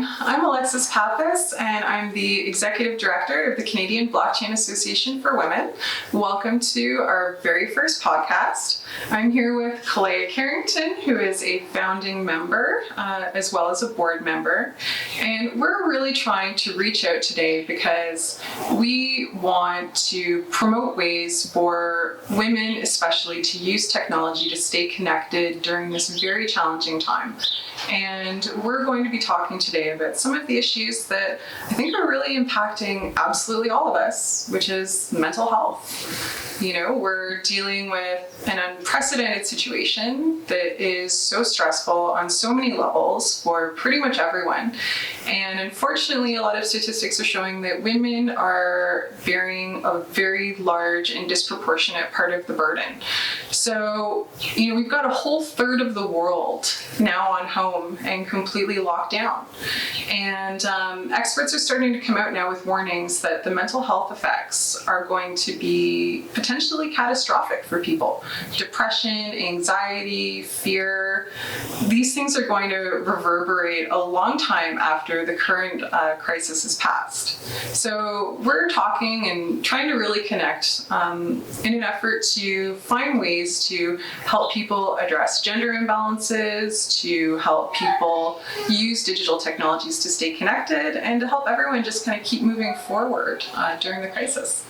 I'm Alexis Pappas, and I'm the Executive Director of the Canadian Blockchain Association for Women. Welcome to our very first podcast. I'm here with Kalea Carrington, who is a founding member, as well as a board member. And we're really trying to reach out today because we want to promote ways for women, especially, to use technology to stay connected during this very challenging time. And we're going to be talking today about some of the issues that I think are really impacting absolutely all of us, which is mental health. You know, we're dealing with an unprecedented situation that is so stressful on so many levels for pretty much everyone. And unfortunately, a lot of statistics are showing that women are bearing a very large and disproportionate part of the burden. So, you know, we've got a whole third of the world now on home and completely locked down. And experts are starting to come out now with warnings that the mental health effects are going to be potentially catastrophic for people. Depression, anxiety, fear, these things are going to reverberate a long time after the current crisis has passed. So we're talking and trying to really connect in an effort to find ways to help people address gender imbalances, to help people use digital technologies to stay connected, and to help everyone just kind of keep moving forward during the crisis.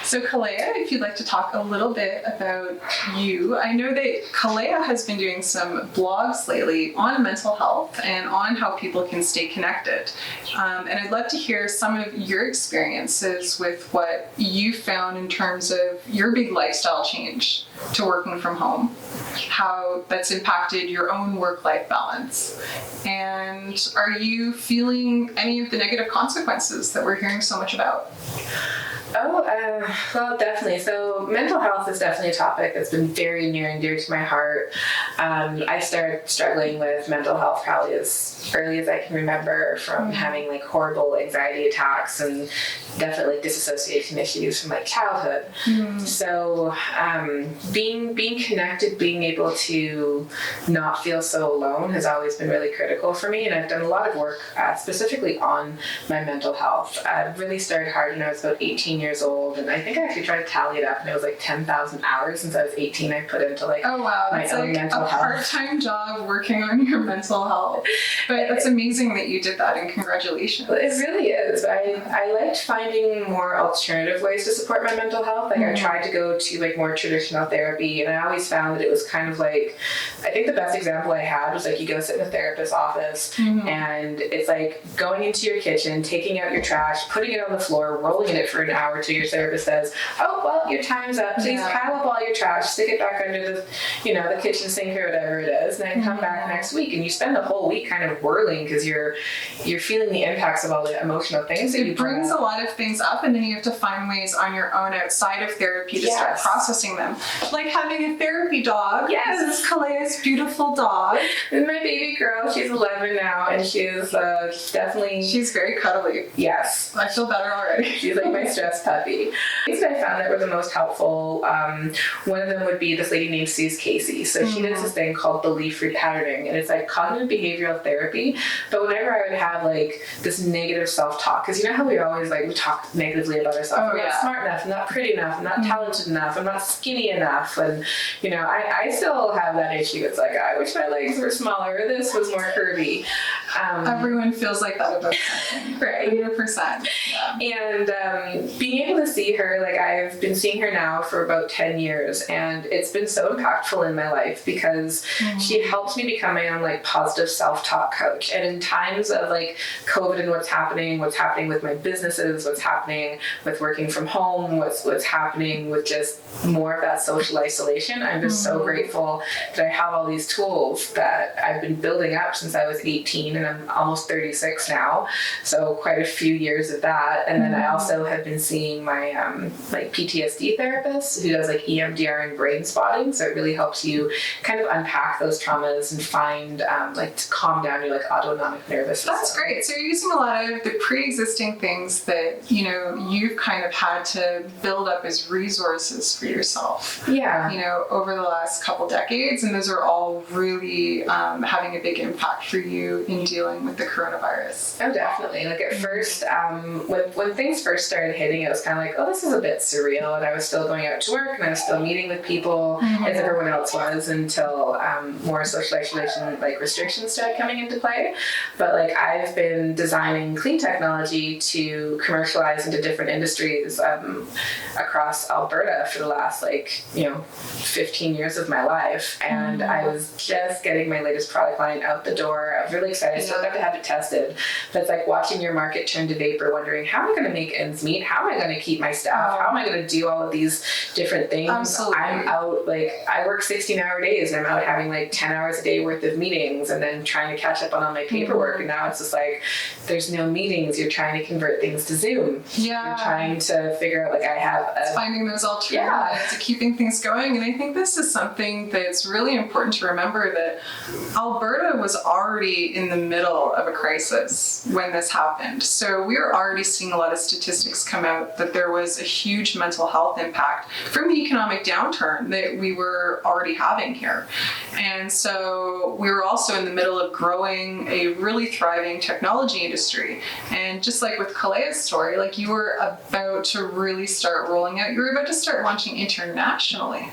So Kalea, if you'd like to talk a little bit about you. I know that Kalea has been doing some blogs lately on mental health and on how people can stay connected. And I'd love to hear some of your experiences with what you found in terms of your big lifestyle change to working from home, how that's impacted your own work-life balance. And are you feeling any of the negative consequences that we're hearing so much about? Well, definitely. So mental health is definitely a topic that's been very near and dear to my heart. I started struggling with mental health probably as early as I can remember, from having like horrible anxiety attacks and definitely disassociation issues from like childhood. So being connected, being able to not feel so alone has always been really critical for me. And I've done a lot of work specifically on my mental health. I really started hard when I was about 18 years old, and I think I actually tried to tally it up, and it was like 10,000 hours since I was 18 I put into like my own mental health. Part-time job working on your mental health. But that's amazing that you did that, and congratulations. It really is. I liked finding more alternative ways to support my mental health. Like I tried to go to like more traditional therapy, and I always found that it was kind of like, I think the best example I had was like you go sit in a therapist's office and it's like going into your kitchen, taking out your trash, putting it on the floor, rolling in it for an hour till your therapist says, oh, well, your time's up. Please pile up all your trash, stick it back under the, the kitchen sink or whatever it is, and then come back next week. And you spend the whole week kind of whirling because you're feeling the impacts of all the emotional things that you brings a lot of things up, and then you have to find ways on your own outside of therapy to start processing them. Like having a therapy dog. Yes. This is Kalea's beautiful dog. And my baby girl, she's 11 now, and she's definitely... She's very cuddly. Yes. I feel better already. She's like my stress puppy. Things that I found that were the most helpful, one of them would be this lady named Suze Casey. So she does this thing called belief repatterning, and it's like cognitive behavioral therapy. But whenever I would have like this negative self-talk, because you know how we always like we talk negatively about ourselves. I'm not smart enough, I'm not pretty enough, I'm not talented enough, I'm not skinny enough, and I still have that issue. It's like I wish my legs were smaller, or this was more curvy. Everyone feels like that about something. Right. 100%. Yeah. And being able to see her, like I've been seeing her now for about 10 years, and it's been so impactful in my life because she helps me become my own like positive self-talk coach. And in times of like COVID and what's happening with my businesses, what's happening with working from home, what's happening with just more of that social isolation, I'm just so grateful that I have all these tools that I've been building up since I was 18, and I'm almost 36 now. So quite a few years of that. And then I also have been seeing seeing my like PTSD therapist who does like EMDR and brain spotting. So it really helps you kind of unpack those traumas and find like to calm down your like autonomic nervous system. That's great. So you're using a lot of the pre-existing things that, you know, you've kind of had to build up as resources for yourself. Yeah. You know, over the last couple decades, and those are all really having a big impact for you in dealing with the coronavirus. Oh, definitely. Like at first, when things first started hitting, it was kind of like, oh, this is a bit surreal. And I was still going out to work and I was still meeting with people as everyone else was until more social isolation, like restrictions started coming into play. But like I've been designing clean technology to commercialize into different industries across Alberta for the last 15 years of my life. And I was just getting my latest product line out the door. I was really excited. Still got to have it tested. But it's like watching your market turn to vapor, wondering how am I going to make ends meet? How am I going to keep my staff? How am I going to do all of these different things? Absolutely. I'm out, I work 16-hour days and I'm out having 10 hours a day worth of meetings and then trying to catch up on all my paperwork. And now it's just there's no meetings. You're trying to convert things to Zoom. Yeah. You're trying to figure out I have finding those alternatives to keeping things going. And I think this is something that's really important to remember, that Alberta was already in the middle of a crisis when this happened. So we were already seeing a lot of statistics come out that there was a huge mental health impact from the economic downturn that we were already having here. And so we were also in the middle of growing a really thriving technology industry. And just like with Kalea's story, you were about to really start rolling out, you were about to start launching internationally.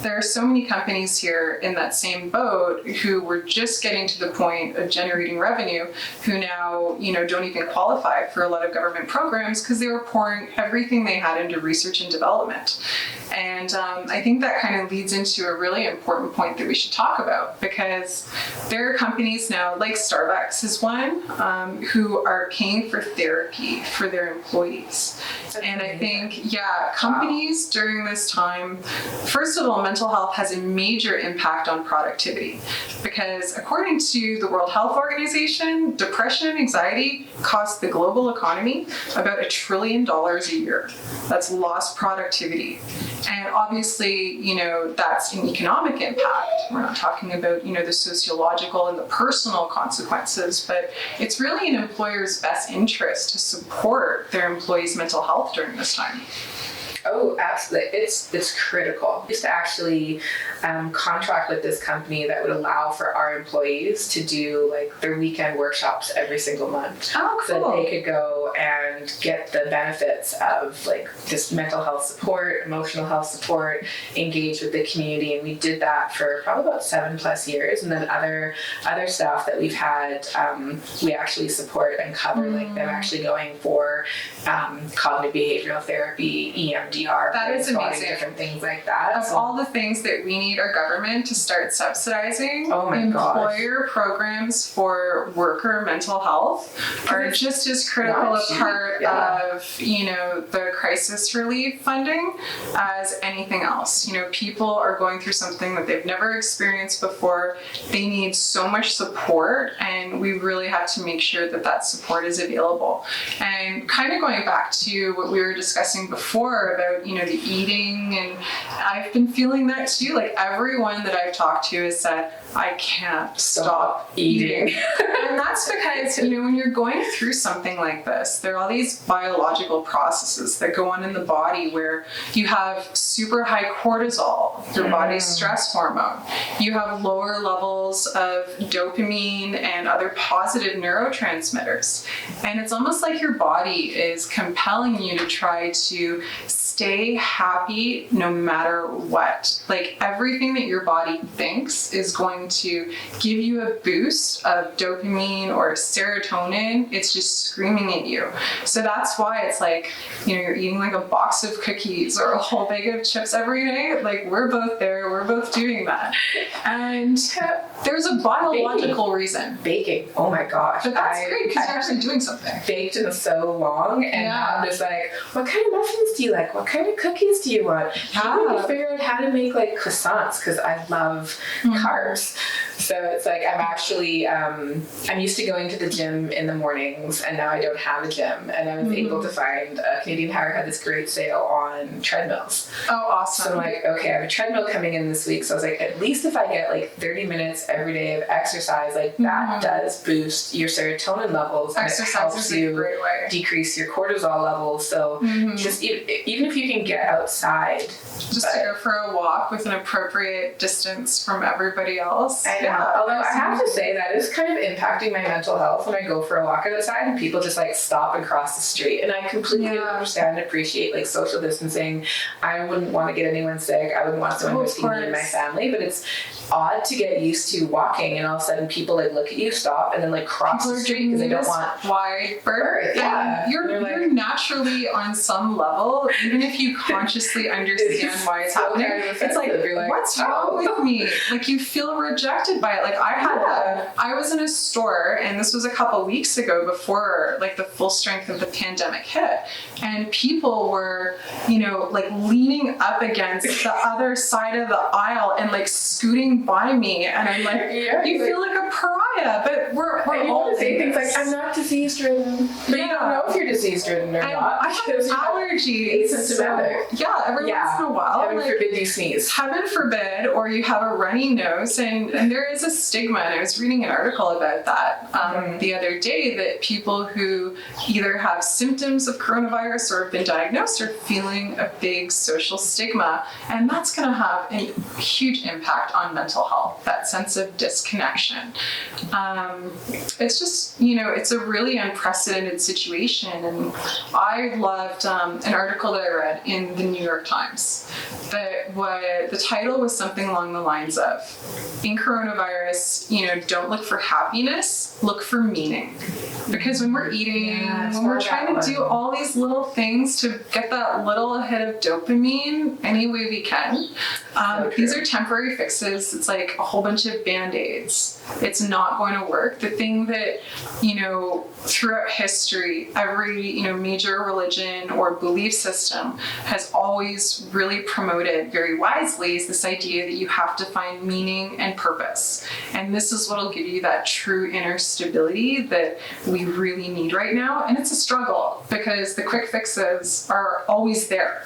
There are so many companies here in that same boat who were just getting to the point of generating revenue, who now, don't even qualify for a lot of government programs because they were pouring everything they had into research and development. And I think that kind of leads into a really important point that we should talk about, because there are companies now, like Starbucks is one, who are paying for therapy for their employees. And I think, companies during this time, first of all, mental health has a major impact on productivity, because according to the World Health Organization, depression and anxiety cost the global economy about $1 trillion a year. That's lost productivity. And obviously, that's an economic impact. We're not talking about, the sociological and the personal consequences, but it's really in employers' best interest to support their employees' mental health during this time. Oh, absolutely. It's critical. We used to actually contract with this company that would allow for our employees to do their weekend workshops every single month. Oh, cool. So that they could go and get the benefits of this mental health support, emotional health support, engage with the community. And we did that for probably about 7+ years. And then other staff that we've had, we actually support and cover, them actually going for cognitive behavioral therapy, EMDR, that is amazing. Different things like that. Of all the things that we need our government to start subsidizing, employer programs for worker mental health are just as critical a part of, the crisis relief funding as anything else. People are going through something that they've never experienced before. They need so much support, and we really have to make sure that that support is available. And kind of going back to what we were discussing before about, the eating, and I've been feeling that too. Everyone that I've talked to has said, I can't stop eating. And that's because, when you're going through something like this, there are all these biological processes that go on in the body where you have super high cortisol, your body's stress hormone. You have lower levels of dopamine and other positive neurotransmitters. And it's almost like your body is compelling you to try to stay happy no matter what. Everything that your body thinks is going to give you a boost of dopamine or serotonin. It's just screaming at you. So that's why it's you're eating a box of cookies or a whole bag of chips every day. We're both there. We're both doing that. And there's a biological reason. Baking. Oh my gosh. But that's great because you're actually doing something. Baked in so long, and now I'm just what kind of muffins do you like? What kind of cookies do you want? How do you figure out how to make croissants? Because I love carbs. So it's like I'm actually, I'm used to going to the gym in the mornings, and now I don't have a gym. And I was able to find Canadian Tire had this great sale on treadmills. Oh, awesome. So I'm like, okay, I have a treadmill coming in this week. So I was like, at least if I get like 30 minutes every day of exercise, like that does boost your serotonin levels. Exercise and it helps is a great way. decrease your cortisol levels. So just even if you can get outside. Just to go for a walk with an appropriate distance from everybody else. I know. Although I have to say that is kind of impacting my mental health when I go for a walk outside and people just like stop and cross the street. And I completely understand and appreciate like social distancing. I wouldn't want to get anyone sick. I wouldn't want someone to see me and my family. But it's odd to get used to walking and all of a sudden people like look at you, stop, and then like cross the street because they don't want wide berth. Yeah. You're naturally on some level, even if you consciously understand why it's happening. It's like, what's wrong with me? Like you feel rejected by it. Like I had I was in a store, and this was a couple weeks ago before like the full strength of the pandemic hit, and people were, you know, like leaning up against the other side of the aisle and like scooting by me, and I'm like, you feel like a pariah, but we're all say things like, I'm not disease ridden, but you don't know if you're disease ridden or not. I have allergies. Asymptomatic. Every once in a while. Heaven forbid you sneeze. Heaven forbid, or you have a runny nose, and there is a stigma, and I was reading an article about that the other day, that people who either have symptoms of coronavirus or have been diagnosed are feeling a big social stigma, and that's going to have a huge impact on mental health, that sense of disconnection. It's just, you know, it's a really unprecedented situation, and I loved an article that I read in the New York Times that the title was something along the lines of, in coronavirus, you know, don't look for happiness, look for meaning. Because when we're eating, when we're trying to do all these little things to get that little hit of dopamine any way we can, these are temporary fixes. It's like a whole bunch of Band-Aids. It's not going to work. The thing that, you know, throughout history, every, you know, major religion or belief system has always really promoted very wisely is this idea that you have to find meaning and purpose. And this is what'll give you that true inner stability that we really need right now. And it's a struggle because the quick fixes are always there.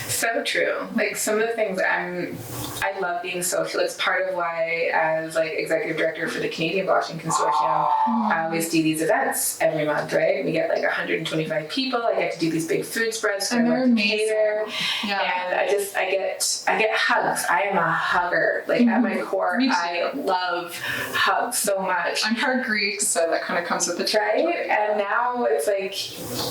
So true. Like some of the things I love being social. It's part of why, as like executive director for the Canadian Blockchain Consortium, I always do these events every month, right? We get like 125 people. I get to do these big food spreads. And they're amazing. And I get hugs. I am a hugger. Like at my core, I love hugs so much. I'm part Greek, so that kind of comes with the territory. Right? And now it's like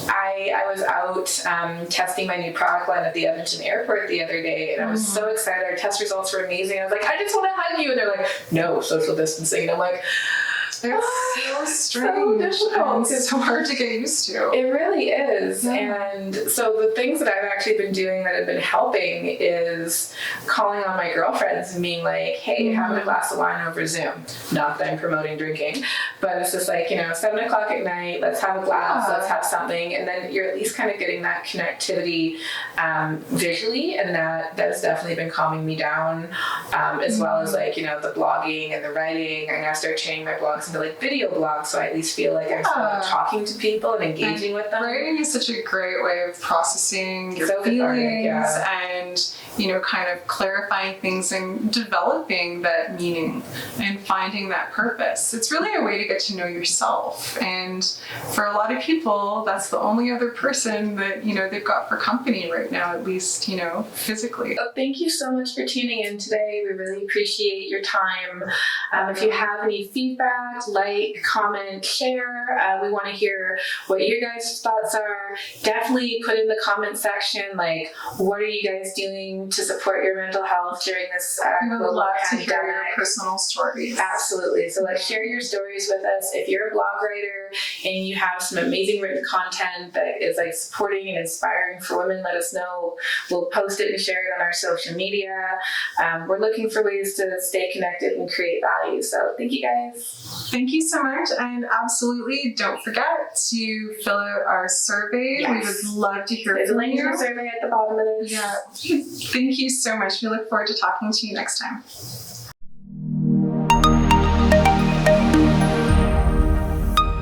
I was out testing my new product line at the Edmonton airport the other day, and I was so excited. Our test results were amazing. I was like, I just want to hug you. And they're like, no, social distancing. And I'm like, it's so strange. So difficult. It's so hard to get used to. It really is. And so the things that I've actually been doing that have been helping is calling on my girlfriends and being like, hey, have a glass of wine over Zoom. Not that I'm promoting drinking, but it's just like, you know, 7 o'clock at night, let's have a glass, let's have something. And then you're at least kind of getting that connectivity visually, and that's definitely been calming me down, as well as like, you know, the blogging and the writing. I'm going to start changing my blogs into like video blogs, so I at least feel like I'm still talking to people and engaging with them. Writing is such a great way of processing your feelings and, you know, kind of clarifying things and developing that meaning and finding that purpose. It's really a way to get to know yourself, and for a lot of people that's the only other person that, you know, they've got for company right now, at least, you know, physically. Well, thank you so much for tuning in today. We really appreciate your time. If you have any feedback, like, comment, share. We want to hear what your guys' thoughts are. Definitely put in the comment section, like, what are you guys doing to support your mental health during this global pandemic? To hear your personal stories. Absolutely. So let's share your stories with us. If you're a blog writer and you have some amazing written content that is like supporting and inspiring for women, let us know. We'll post it and share it on our social media. We're looking for ways to stay connected and create value. So thank you guys. Thank you so much, and absolutely don't forget to fill out our survey. Yes. We would love to hear There's a from link to you. the survey at the bottom of this. Yeah. Thank you so much. We look forward to talking to you next time.